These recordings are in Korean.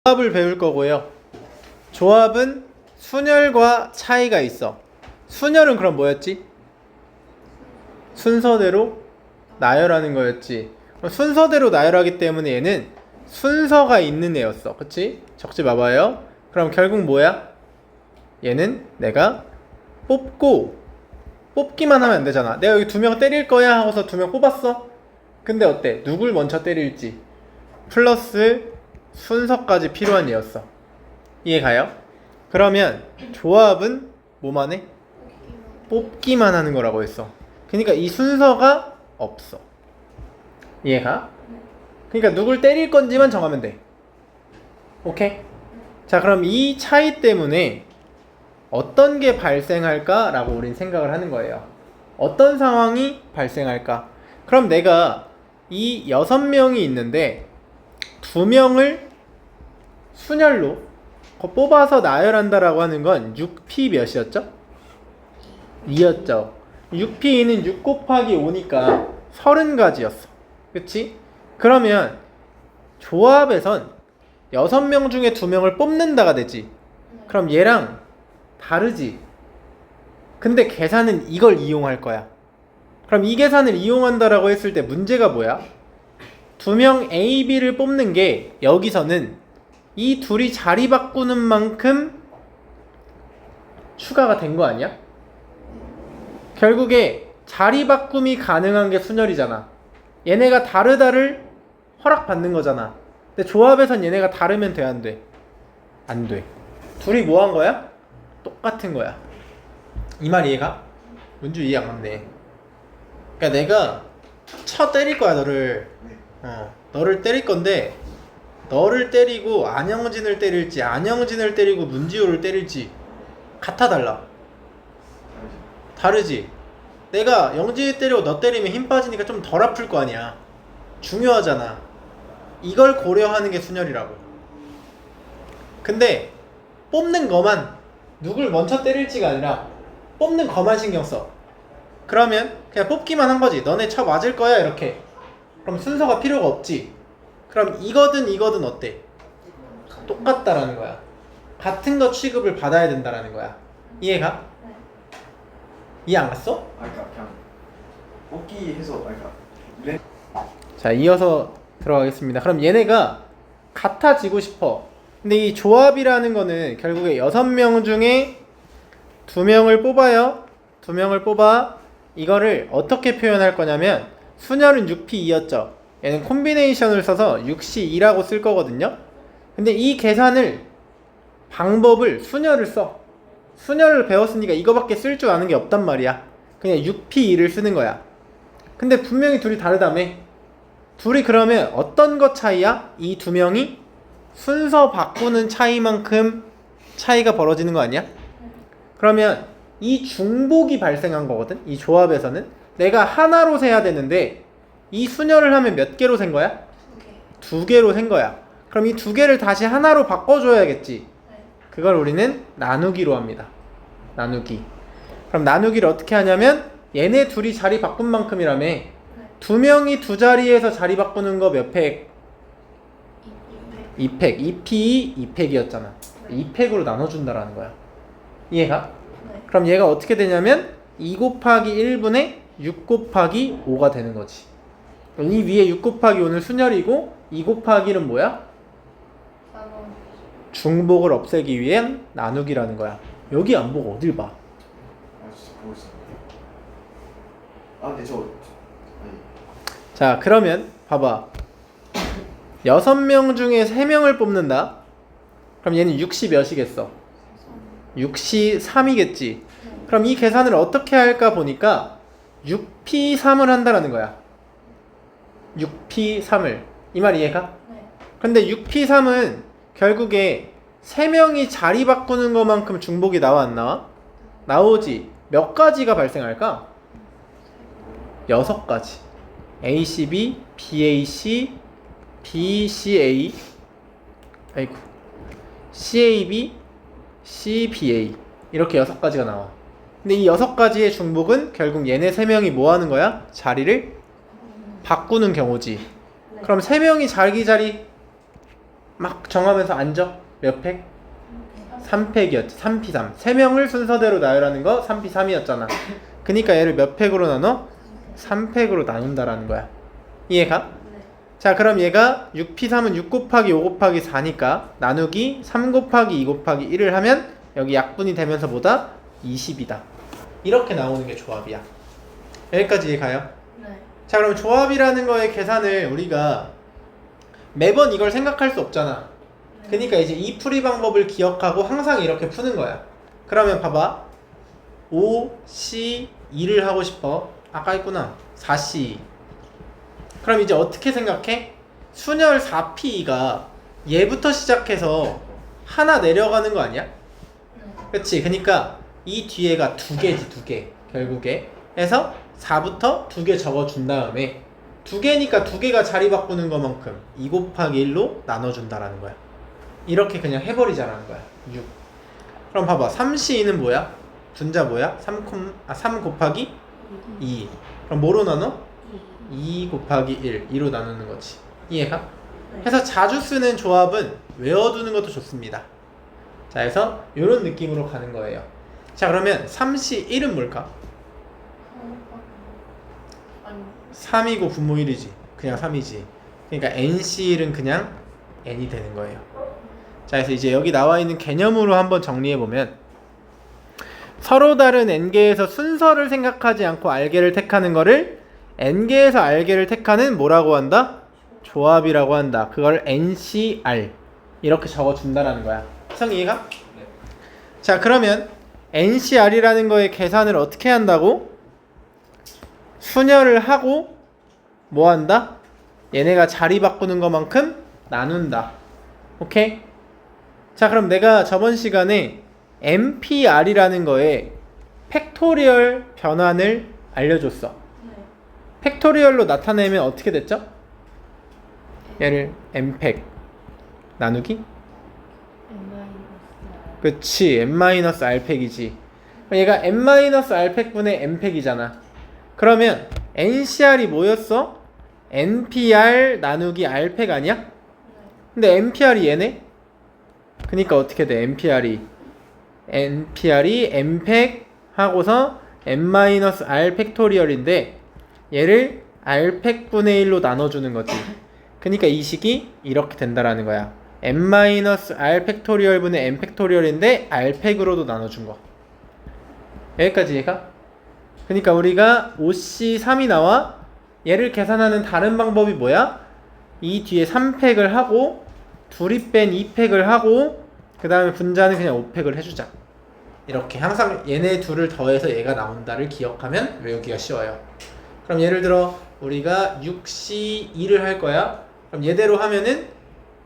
조합을 배울 거고요. 조합은 순열과 차이가 있어. 순열은 그럼 뭐였지? 순서대로 나열하는 거였지. 순서대로 나열하기 때문에 얘는 순서가 있는 애였어. 그치? 적지 마봐요. 그럼 결국 뭐야? 얘는 내가 뽑기만 하면 안 되잖아. 내가 여기 2명 때릴 거야 하고서 2명 뽑았어. 근데 어때? 누굴 먼저 때릴지 플러스 순서까지 필요한 얘였어. 이해가요? 그러면 조합은 뭐만 해? 뽑기만 하는 거라고 했어. 그러니까 이 순서가 없어. 이해가? 그러니까 누굴 때릴 건지만 정하면 돼. 오케이? 자, 그럼 이 차이 때문에 어떤 게 발생할까? 라고 우린 생각을 하는 거예요. 어떤 상황이 발생할까? 그럼 내가 이 6명이 있는데 2명을 순열로 뽑아서 나열한다라고 하는 건 6P 몇이었죠? 2였죠. 6P는 6 곱하기 5니까 30가지였어. 그치? 그러면 조합에선 6명 중에 2명을 뽑는다가 되지. 그럼 얘랑 다르지. 근데 계산은 이걸 이용할 거야. 그럼 이 계산을 이용한다라고 했을 때 문제가 뭐야? 2명 A, B를 뽑는 게 여기서는 이 둘이 자리 바꾸는 만큼 추가가 된 거 아니야? 결국에 자리 바꿈이 가능한 게 순열이잖아. 얘네가 다르다를 허락받는 거잖아. 근데 조합에선 얘네가 다르면 돼, 안 돼? 안 돼. 둘이 뭐 한 거야? 똑같은 거야. 이 말 이해가? 문주 이해 안 갔네. 그러니까 내가 때릴 거야, 너를. 너를 때릴 건데 너를 때리고 안영진을 때릴지 안영진을 때리고 문지호를 때릴지 같아 달라? 다르지? 내가 영진이 때리고 너 때리면 힘 빠지니까 좀 덜 아플 거 아니야. 중요하잖아. 이걸 고려하는 게 순열이라고. 근데 뽑는 거만 누굴 먼저 때릴지가 아니라 뽑는 거만 신경 써. 그러면 그냥 뽑기만 한 거지. 너네 쳐 맞을 거야 이렇게. 그럼 순서가 필요가 없지. 그럼 이거든 어때? 똑같다라는 거야. 같은 거 취급을 받아야 된다라는 거야. 이해가? 네. 이해 안 갔어? 그러니까 그냥 뽑기 해서 그러니까 자, 이어서 들어가겠습니다. 그럼 얘네가 같아지고 싶어. 근데 이 조합이라는 거는 결국에 6명 중에 2명을 뽑아요. 2명을 뽑아. 이거를 어떻게 표현할 거냐면 순열은 6P2였죠. 얘는 콤비네이션을 써서 6C2라고 쓸 거거든요. 근데 이 계산을 방법을 순열을 써. 순열을 배웠으니까 이거밖에 쓸 줄 아는 게 없단 말이야. 그냥 6P2를 쓰는 거야. 근데 분명히 둘이 다르다며. 둘이 그러면 어떤 것 차이야? 이 2명이 순서 바꾸는 차이만큼 차이가 벌어지는 거 아니야? 그러면 이 중복이 발생한 거거든. 이 조합에서는 내가 하나로 세야 되는데 이 순열을 하면 몇 개로 센 거야? 2개로 센 거야. 그럼 이 2개를 다시 하나로 바꿔줘야겠지. 그걸 우리는 나누기로 합니다. 나누기. 그럼 나누기를 어떻게 하냐면 얘네 둘이 자리 바꾼 만큼이라며. 2명이 2자리에서 자리 바꾸는 거 몇 팩? 2팩. 2P 2팩이었잖아. 2팩으로 나눠준다라는 거야. 이해가? 그럼 얘가 어떻게 되냐면 2 곱하기 1분의 6 곱하기 5가 되는 거지. 이 위에 6 곱하기 5는 순열이고 2 곱하기 1은 뭐야? 중복을 없애기 위한 나누기라는 거야. 여기 안 보고 어딜 봐? 진짜 보고 있어. 근데 아니. 자, 그러면 봐봐. 6명 중에 3명을 뽑는다. 그럼 얘는 6시 몇이겠어? 6시 3이겠지. 그럼 이 계산을 어떻게 할까 보니까 6P3을 한다라는 거야. 6P3을. 이 말 이해가? 네. 근데 6P3은 결국에 3명이 자리 바꾸는 것만큼 중복이 나와 안 나와? 나오지. 몇 가지가 발생할까? 6가지. ACB, BAC, BCA, 아이고, CAB, CBA 이렇게 6가지가 나와. 근데 이 6가지의 중복은 결국 얘네 3명이 뭐 하는 거야? 자리를 바꾸는 경우지. 그럼 3명이 자기 자리 막 정하면서 앉아. 몇 팩? 3팩이었지. 3P3. 3명을 순서대로 나열하는 거 3P3이었잖아. 그니까 얘를 몇 팩으로 나눠? 3팩으로 나눈다라는 거야. 이해가? 네. 자, 그럼 얘가 6P3은 6 곱하기 5 곱하기 4니까 나누기 3 곱하기 2 곱하기 1을 하면 여기 약분이 되면서 뭐다? 20이다. 이렇게 나오는 게 조합이야. 여기까지 이해가요? 네. 자, 그럼 조합이라는 거의 계산을 우리가 매번 이걸 생각할 수 없잖아. 그러니까 이제 이 풀이 방법을 기억하고 항상 이렇게 푸는 거야. 그러면 봐봐. 5C2를 하고 싶어. 아까 했구나. 4C. 그럼 이제 어떻게 생각해? 순열 4P가 얘부터 시작해서 하나 내려가는 거 아니야? 네. 그치? 그러니까 이 뒤에가 2개지, 2개. 결국에. 해서 4부터 2개 적어준 다음에 2개니까 2개가 자리 바꾸는 것만큼 2 곱하기 1로 나눠준다라는 거야. 이렇게 그냥 해버리자라는 거야. 6. 그럼 봐봐. 3C2는 뭐야? 분자 뭐야? 3 곱하기 2. 그럼 뭐로 나눠? 2 곱하기 1. 2로 나누는 거지. 이해가? 네. 해서 자주 쓰는 조합은 외워두는 것도 좋습니다. 자, 해서 이런 느낌으로 가는 거예요. 자, 그러면 3C1은 뭘까? 아니. 3이고 분모 1이지. 그냥 3이지. 그러니까 NC1은 그냥 N이 되는 거예요. 자, 그래서 이제 여기 나와 있는 개념으로 한번 정리해보면 서로 다른 N개에서 순서를 생각하지 않고 R개를 택하는 거를 N개에서 R개를 택하는 뭐라고 한다? 조합이라고 한다. 그걸 NCR 이렇게 적어준다라는 거야. 성 이해가? 네. 자, 그러면 NCR이라는 거의 계산을 어떻게 한다고? 순열을 하고 뭐 한다? 얘네가 자리 바꾸는 것만큼 나눈다. 오케이? 자, 그럼 내가 저번 시간에 MPR이라는 거에 팩토리얼 변환을 알려줬어. 네. 팩토리얼로 나타내면 어떻게 됐죠? 얘를 M팩 나누기? 그치, M-R팩이지. 얘가 M-R팩분의 M팩이잖아. 그러면 NCR이 뭐였어? NPR 나누기 R팩 아니야? 근데 NPR이 얘네? 그니까 어떻게 돼? NPR이 M팩 하고서 M-R 팩토리얼인데 얘를 R팩분의 1로 나눠주는 거지. 그니까 이 식이 이렇게 된다라는 거야. M-R 팩토리얼분의 M 팩토리얼인데 R팩으로도 나눠준 거. 여기까지 이해가? 그러니까 우리가 5C3이 나와. 얘를 계산하는 다른 방법이 뭐야? 이 뒤에 3팩을 하고 둘이 뺀 2팩을 하고 그 다음에 분자는 그냥 5팩을 해주자. 이렇게 항상 얘네 둘을 더해서 얘가 나온다를 기억하면 외우기가 쉬워요. 그럼 예를 들어 우리가 6C2를 할 거야. 그럼 얘대로 하면은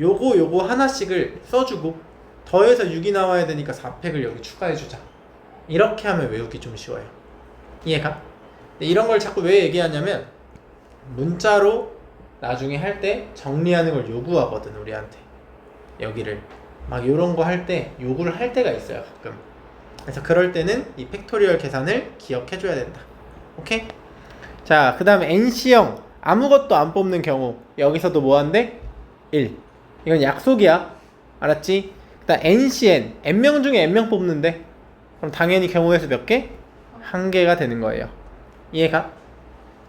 요거 하나씩을 써주고 더해서 6이 나와야 되니까 4팩을 여기 추가해주자. 이렇게 하면 외우기 좀 쉬워요. 이해가? 근데 이런 걸 자꾸 왜 얘기하냐면 문자로 나중에 할 때 정리하는 걸 요구하거든 우리한테. 여기를 막 요런 거 할 때 요구를 할 때가 있어요 가끔. 그래서 그럴 때는 이 팩토리얼 계산을 기억해줘야 된다. 오케이? 자, 그 다음에 NC형 아무것도 안 뽑는 경우 여기서도 뭐 한대? 1. 이건 약속이야. 알았지? 그 다음 NCN N명 중에 N명 뽑는데 그럼 당연히 경우에서 몇 개? 1개가 되는 거예요. 이해가?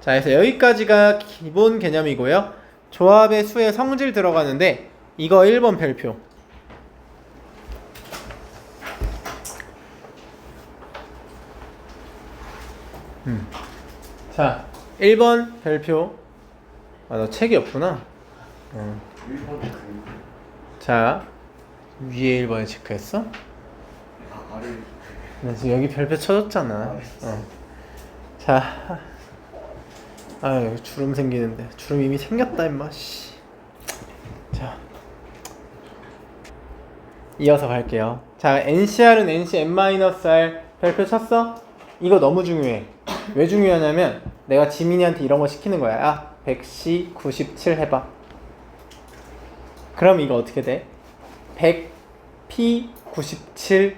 자, 그래서 여기까지가 기본 개념이고요. 조합의 수의 성질 들어가는데 이거 1번 별표. 자, 1번 별표. 아, 너 책이 없구나. 1번 그 자, 위에 1번에 체크했어? 아래 나 지금 여기 별표 쳐줬잖아. 자, 아, 여기 주름 생기는데. 주름 이미 생겼다 임마. 씨. 자, 이어서 갈게요. 자, NCR은 NC N-R 별표 쳤어? 이거 너무 중요해. 왜 중요하냐면 내가 지민이한테 이런 거 시키는 거야. 아, 100C 97 해봐. 그럼 이거 어떻게 돼? 100P 97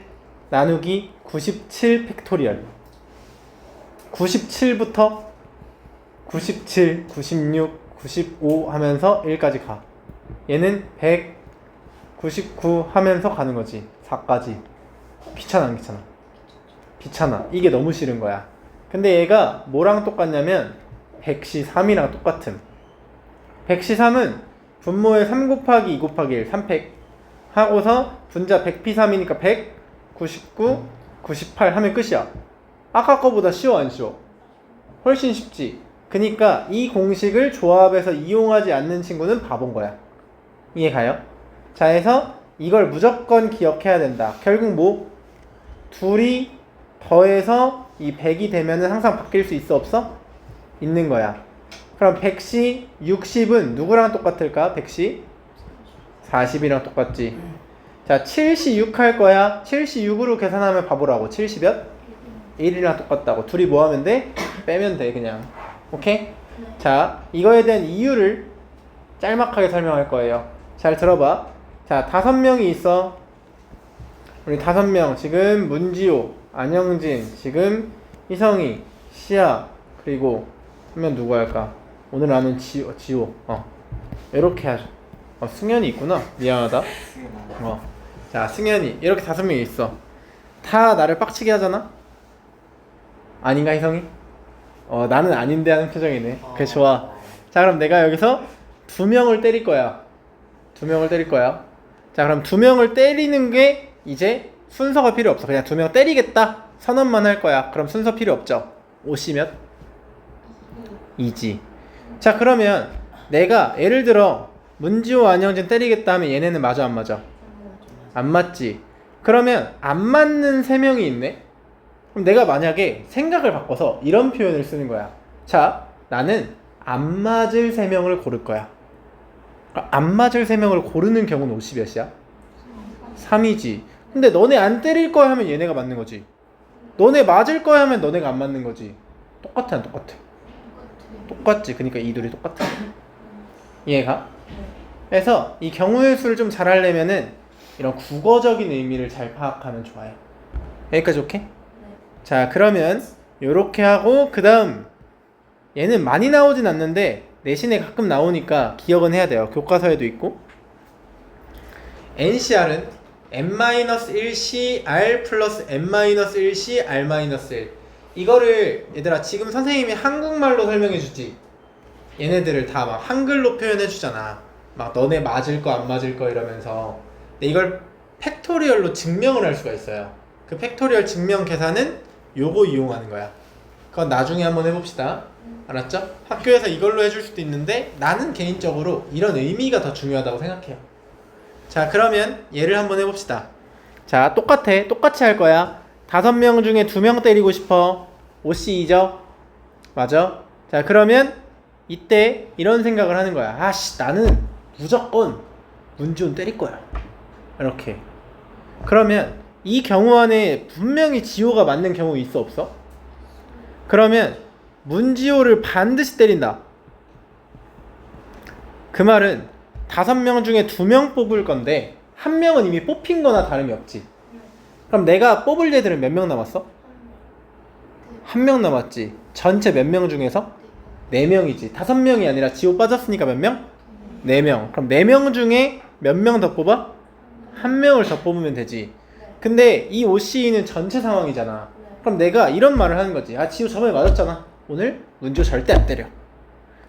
나누기 97 팩토리얼. 97부터 97, 96, 95 하면서 1까지 가. 얘는 100 99 하면서 가는 거지. 4까지. 귀찮아 안 귀찮아? 귀찮아. 이게 너무 싫은 거야. 근데 얘가 뭐랑 똑같냐면 100C3이랑 똑같음. 100C3은 분모에 3 곱하기 2 곱하기 1 3팩 하고서 분자 100P3이니까 100, 99, 98 하면 끝이야. 아까 거보다 쉬워 안 쉬워? 훨씬 쉽지. 그니까 이 공식을 조합해서 이용하지 않는 친구는 바본 거야. 이해가요? 자, 해서 이걸 무조건 기억해야 된다. 결국 뭐? 둘이 더해서 이 100이 되면은 항상 바뀔 수 있어 없어? 있는 거야. 그럼 100C 60은 누구랑 똑같을까? 100C 40이랑 똑같지. 자, 76 할 거야. 76으로 계산하면 바보라고. 70몇? 1이랑 똑같다고. 둘이 뭐 하면 돼? 빼면 돼 그냥. 오케이? 자, 이거에 대한 이유를 짤막하게 설명할 거예요. 잘 들어봐. 자, 5명이 있어. 우리 5명. 지금 문지호, 안영진, 지금 희성이, 시아, 그리고 한 명 누구 할까? 오늘 나는 지호. 이렇게 하죠. 승현이 있구나. 미안하다. 자, 승현이. 이렇게 5명이 있어. 다 나를 빡치게 하잖아? 아닌가, 희성이? 나는 아닌데 하는 표정이네. 그래, 좋아. 자, 그럼 내가 여기서 2명을 때릴 거야. 2명을 때릴 거야. 자, 그럼 2명을 때리는 게 이제 순서가 필요 없어. 그냥 2명 때리겠다. 선언만 할 거야. 그럼 순서 필요 없죠. 5시 몇? 2지. 자, 그러면 내가 예를 들어 문지호, 안영진 때리겠다 하면 얘네는 맞아 안 맞아? 안 맞지. 그러면 안 맞는 3명이 있네. 그럼 내가 만약에 생각을 바꿔서 이런 표현을 쓰는 거야. 자, 나는 안 맞을 3명을 고를 거야. 안 맞을 3명을 고르는 경우는 50 몇이야? 3이지. 근데 너네 안 때릴 거야 하면 얘네가 맞는 거지. 너네 맞을 거야 하면 너네가 안 맞는 거지. 똑같아 안 똑같아? 똑같지. 그러니까 이 둘이 똑같아. 이해가? 그래서 이 경우의 수를 좀 잘 하려면은 이런 국어적인 의미를 잘 파악하면 좋아요. 여기까지 오케이? 자, 그러면 요렇게 하고 그 다음 얘는 많이 나오진 않는데 내신에 가끔 나오니까 기억은 해야 돼요. 교과서에도 있고. NCR은 n-1CR 플러스 n-1C R-1 이거를 얘들아 지금 선생님이 한국말로 설명해 주지. 얘네들을 다 막 한글로 표현해 주잖아. 막 너네 맞을 거 안 맞을 거 이러면서. 근데 이걸 팩토리얼로 증명을 할 수가 있어요. 그 팩토리얼 증명 계산은 요거 이용하는 거야. 그건 나중에 한번 해봅시다. 알았죠? 학교에서 이걸로 해줄 수도 있는데 나는 개인적으로 이런 의미가 더 중요하다고 생각해요. 자, 그러면 얘를 한번 해봅시다. 자, 똑같이 할 거야. 5명 중에 2명 때리고 싶어. OC2죠? 맞아? 자, 그러면 이때 이런 생각을 하는 거야. 아씨, 나는 무조건 문지훈 때릴 거야. 이렇게. 그러면 이 경우 안에 분명히 지호가 맞는 경우 있어 없어? 그러면 문지호를 반드시 때린다. 그 말은 5명 중에 2명 뽑을 건데 1명은 이미 뽑힌 거나 다름이 없지. 그럼 내가 뽑을 애들은 몇 명 남았어? 1명 남았지. 전체 몇 명 중에서? 4명이지. 5명이 아니라 지호 빠졌으니까 몇 명? 4명. 그럼 4명 중에 몇 명 더 뽑아? 1명을 더 뽑으면 되지. 근데 이 OC는 전체 상황이잖아. 그럼 내가 이런 말을 하는 거지. 아, 지호 저번에 맞았잖아. 오늘 문지호 절대 안 때려.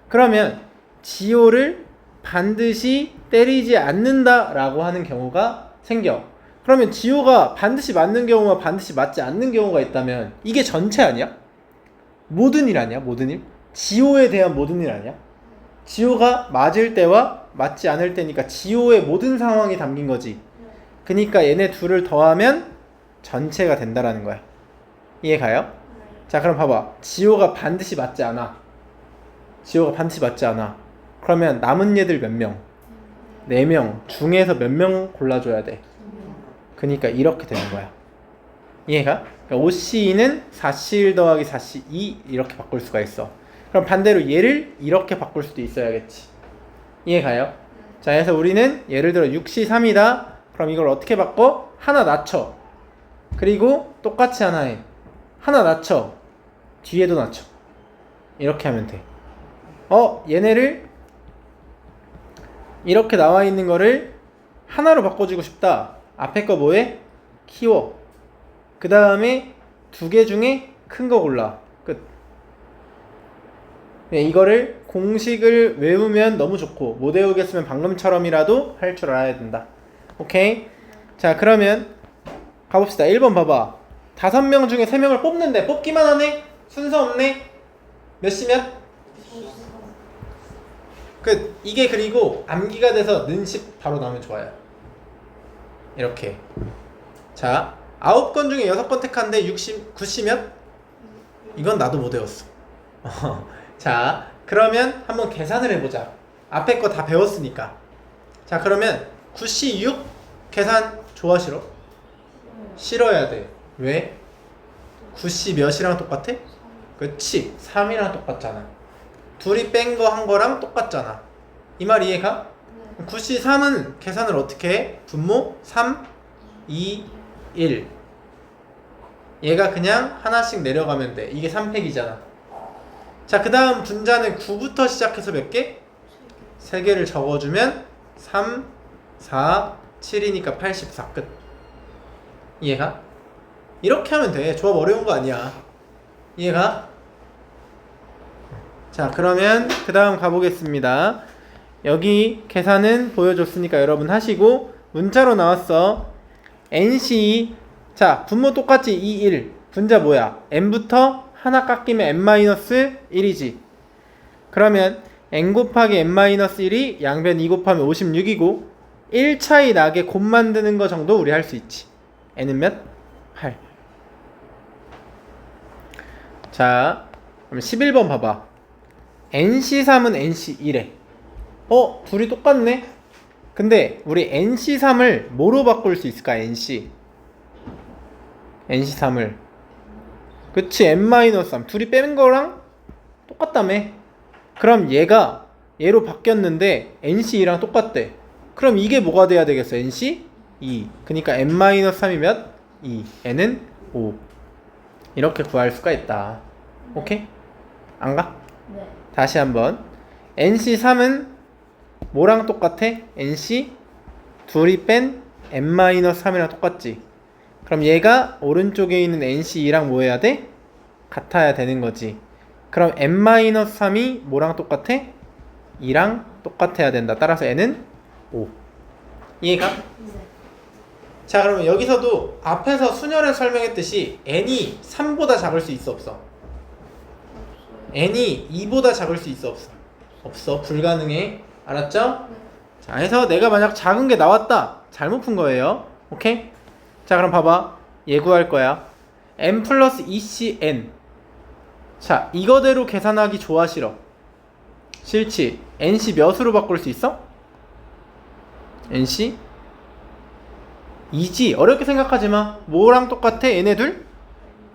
그러면 지호를 반드시 때리지 않는다 라고 하는 경우가 생겨. 그러면 지호가 반드시 맞는 경우와 반드시 맞지 않는 경우가 있다면 이게 전체 아니야? 모든 일 아니야? 모든 일? 지호에 대한 모든 일 아니야? 지호가 맞을 때와 맞지 않을 때니까 지호의 모든 상황이 담긴 거지. 그니까 얘네 둘을 더하면 전체가 된다라는 거야. 이해가요? 자, 그럼 봐봐. 지호가 반드시 맞지 않아. 지호가 반드시 맞지 않아. 그러면 남은 얘들 몇 명? 4명 중에서 몇 명 골라줘야 돼? 그니까 이렇게 되는 거야. 이해가? 그러니까 OC는 4C1 더하기 4C2 이렇게 바꿀 수가 있어. 그럼 반대로 얘를 이렇게 바꿀 수도 있어야겠지. 이해가요? 자, 그래서 우리는 예를 들어 6C3이다. 그럼 이걸 어떻게 바꿔? 하나 낮춰. 그리고 똑같이 하나 해. 하나 낮춰. 뒤에도 낮춰. 이렇게 하면 돼. 얘네를 이렇게 나와 있는 거를 하나로 바꿔주고 싶다. 앞에 거 뭐해? 키워. 그 다음에 두 개 중에 큰 거 골라. 끝. 네, 이거를 공식을 외우면 너무 좋고 못 외우겠으면 방금처럼이라도 할 줄 알아야 된다. 오케이? 자, 그러면 가봅시다. 1번 봐봐. 5명 중에 3명을 뽑는데 뽑기만 하네? 순서 없네? 몇 시면? 끝. 이게 그리고 암기가 돼서 는식 바로 나오면 좋아요. 이렇게. 자, 9건 중에 6건 택하는데 60, 90몇? 이건 나도 못 외웠어. 자, 그러면 한번 계산을 해보자. 앞에 거 다 배웠으니까. 자, 그러면 9시 6 계산 좋아 싫어? 싫어야 돼. 왜? 9시 몇이랑 똑같아? 그치, 3이랑 똑같잖아. 둘이 뺀 거 한 거랑 똑같잖아. 이 말 이해가? 9시 3은 계산을 어떻게 해? 분모 3, 2, 1. 얘가 그냥 하나씩 내려가면 돼. 이게 3팩이잖아. 자, 그 다음 분자는 9부터 시작해서 몇 개? 3개를 적어주면 3, 4, 7이니까 84 끝. 이해가? 이렇게 하면 돼. 조합 어려운 거 아니야. 이해가? 자, 그러면 그 다음 가보겠습니다. 여기 계산은 보여줬으니까 여러분 하시고 문자로 나왔어. NC. 자, 분모 똑같지? 2, 1. 분자 뭐야? n부터 하나 깎이면 n-1이지. 그러면 n 곱하기 n-1이 양변 2 곱하면 56이고 1 차이 나게 곱 만드는 거 정도 우리 할 수 있지. n은 몇? 8. 자, 그럼 11번 봐봐. NC3은 NC1에 둘이 똑같네? 근데 우리 NC3을 뭐로 바꿀 수 있을까? NC3을 그치, n-3 둘이 빼는 거랑 똑같다며. 그럼 얘가 얘로 바뀌었는데 NC2랑 똑같대. 그럼 이게 뭐가 돼야 되겠어? NC2. 그러니까 n-3이 몇? 2. n은 5. 이렇게 구할 수가 있다. 오케이? 안 가? 네. 다시 한번. NC3은 뭐랑 똑같아? NC 둘이 뺀 n-3이랑 똑같지. 그럼 얘가 오른쪽에 있는 NC2랑 뭐 해야 돼? 같아야 되는 거지. 그럼 n-3이 뭐랑 똑같아? 2랑 똑같아야 된다. 따라서 n은 5. 이해가? 네. 자, 그러면 여기서도 앞에서 순열에 설명했듯이 n이 3보다 작을 수 있어 없어? n이 2보다 작을 수 있어 없어? 없어. 불가능해. 알았죠? 자, 해서 내가 만약 작은 게 나왔다. 잘못 푼 거예요. 오케이? 자, 그럼 봐봐. 예구할 거야. n 플러스 2cn. 자, 이거대로 계산하기 좋아 싫어? 싫지. nc 몇으로 바꿀 수 있어? nc 2지. 어렵게 생각하지 마. 뭐랑 똑같아? 얘네들?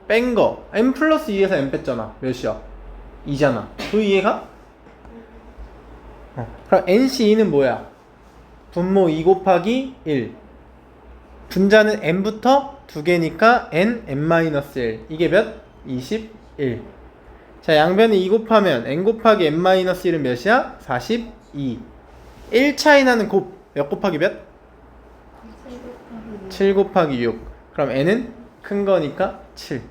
뺀 거. n 플러스 2에서 n 뺐잖아. 몇이야? 2잖아. 그 이해가? 그럼 NC2는 뭐야? 분모 2 곱하기 1. 분자는 n부터 2개니까 n-1. 이게 몇? 21. 자, 양변에 2 곱하면 n 곱하기 n-1은 몇이야? 42. 1 차이 나는 곱. 몇 곱하기 몇? 7 곱하기 6. 그럼 n은 큰 거니까 7.